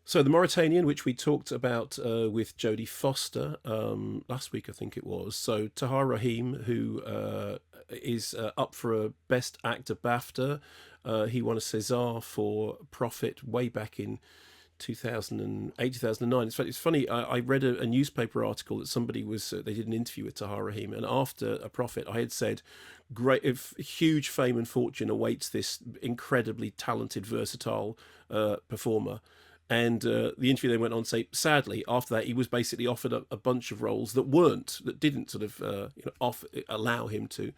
So the Mauritanian, which we talked about with Jodie Foster last week, I think it was. So Tahar Rahim, who is up for a Best Actor BAFTA. He won a César for Prophet way back in 2008, 2009. It's funny, I read a newspaper article that somebody was, they did an interview with Tahar Rahim, and after A Prophet, I had said, great, if huge fame and fortune awaits this incredibly talented, versatile performer. And the interview then went on to say, sadly, after that, he was basically offered a bunch of roles that didn't sort of allow him to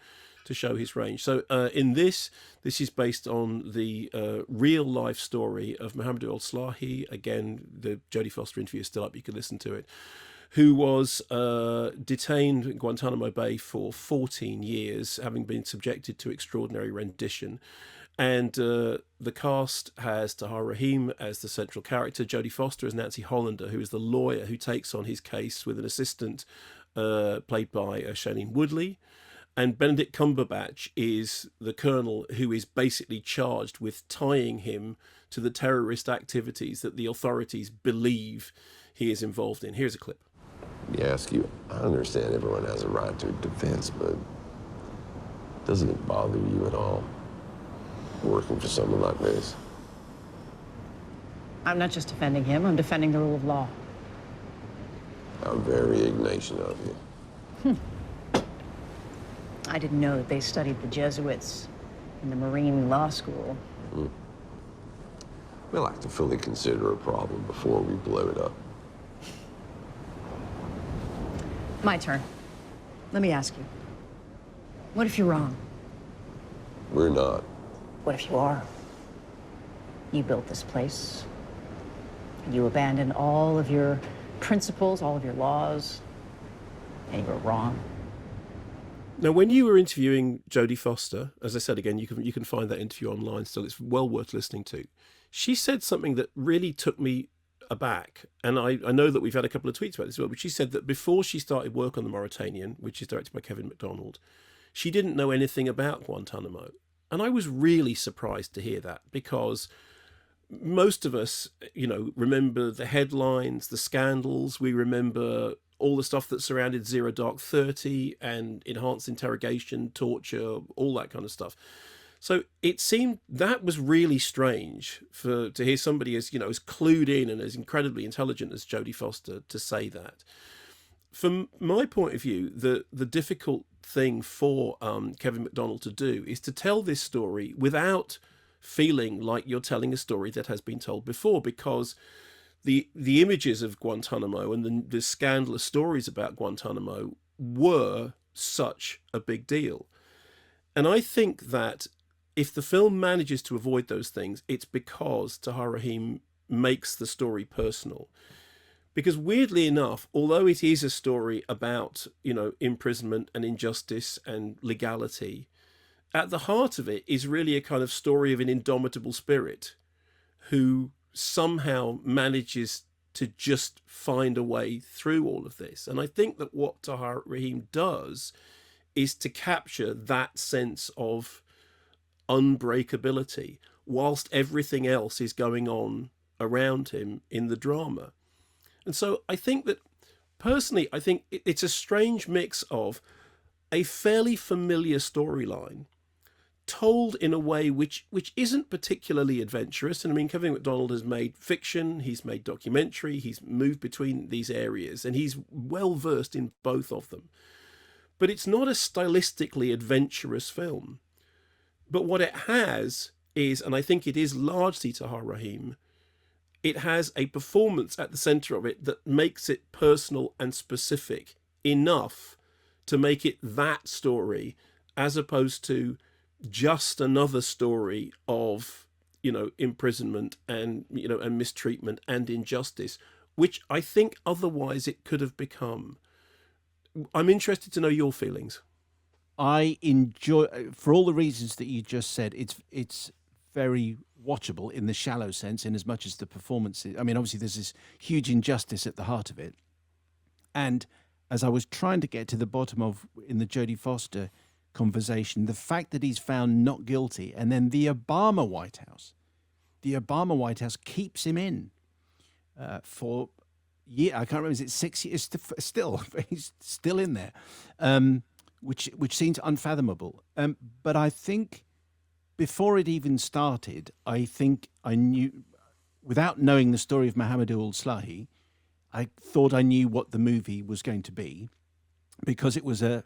show his range. So in this is based on the real life story of Mohamedou Ould Slahi. Again, the Jodie Foster interview is still up, you can listen to it, who was detained in Guantanamo Bay for 14 years, having been subjected to extraordinary rendition. And the cast has Tahar Rahim as the central character, Jodie Foster as Nancy Hollander, who is the lawyer who takes on his case with an assistant played by Shailene Woodley. And Benedict Cumberbatch is the colonel who is basically charged with tying him to the terrorist activities that the authorities believe he is involved in. Here's a clip. Let me ask you, I understand everyone has a right to defense, but doesn't it bother you at all working for someone like this? I'm not just defending him, I'm defending the rule of law. How very Ignatian of you. I didn't know that they studied the Jesuits in the Marine Law School. We like to fully consider a problem before we blow it up. My turn. Let me ask you. What if you're wrong? We're not. What if you are? You built this place. You abandoned all of your principles, all of your laws, and you were wrong. Now, when you were interviewing Jodie Foster, as I said again, you can find that interview online still. It's well worth listening to. She said something that really took me aback, and I know that we've had a couple of tweets about this as well, but she said that before she started work on The Mauritanian, which is directed by Kevin MacDonald, she didn't know anything about Guantanamo. And I was really surprised to hear that, because most of us, remember the headlines, the scandals. We remember all the stuff that surrounded Zero Dark 30 and enhanced interrogation, torture, all that kind of stuff. So it seemed that was really strange to hear somebody as clued in and as incredibly intelligent as Jodie Foster to say that. From my point of view, the difficult thing for Kevin MacDonald to do is to tell this story without feeling like you're telling a story that has been told before, because the images of Guantanamo and the scandalous stories about Guantanamo were such a big deal. And I think that if the film manages to avoid those things, it's because Tahar Rahim makes the story personal. Because weirdly enough, although it is a story about, imprisonment and injustice and legality, at the heart of it is really a kind of story of an indomitable spirit who somehow manages to just find a way through all of this. And I think that what Tahar Rahim does is to capture that sense of unbreakability whilst everything else is going on around him in the drama. And so I think that, personally, I think it's a strange mix of a fairly familiar storyline told in a way which isn't particularly adventurous. And I mean, Kevin MacDonald has made fiction, he's made documentary, he's moved between these areas, and he's well versed in both of them. But it's not a stylistically adventurous film. But what it has is, and I think it is largely Tahar Rahim, it has a performance at the centre of it that makes it personal and specific enough to make it that story, as opposed to just another story of, imprisonment and, and mistreatment and injustice, which I think otherwise it could have become. I'm interested to know your feelings. I enjoy, for all the reasons that you just said, it's very watchable in the shallow sense, in as much as the performances. I mean, obviously there's this huge injustice at the heart of it. And as I was trying to get to the bottom of, in the Jodie Foster conversation, the fact that he's found not guilty, and then the Obama White House keeps him in. for I can't remember. Is it 6 years? Still, he's still in there, which seems unfathomable. But I think before it even started, I think I knew, without knowing the story of Mohamedou Ould Slahi, I thought I knew what the movie was going to be, because it was a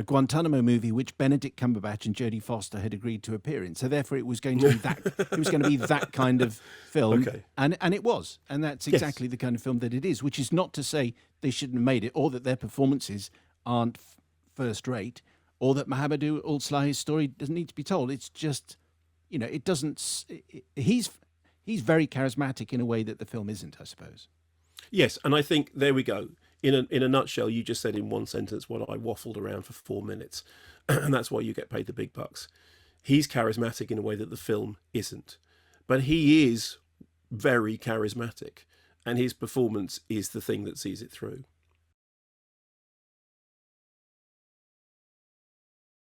Guantanamo movie which Benedict Cumberbatch and Jodie Foster had agreed to appear in. So therefore, it was going to be that. It was going to be that kind of film, Okay. and it was, and that's exactly the kind of film that it is. Which is not to say they shouldn't have made it, or that their performances aren't first rate, or that Mohamedou Ould Slahi's story doesn't need to be told. It's just, it doesn't. He's very charismatic in a way that the film isn't, I suppose. Yes, and I think there we go. In a nutshell, you just said in one sentence what I waffled around for 4 minutes, and that's why you get paid the big bucks. He's charismatic in a way that the film isn't, but he is very charismatic, and his performance is the thing that sees it through.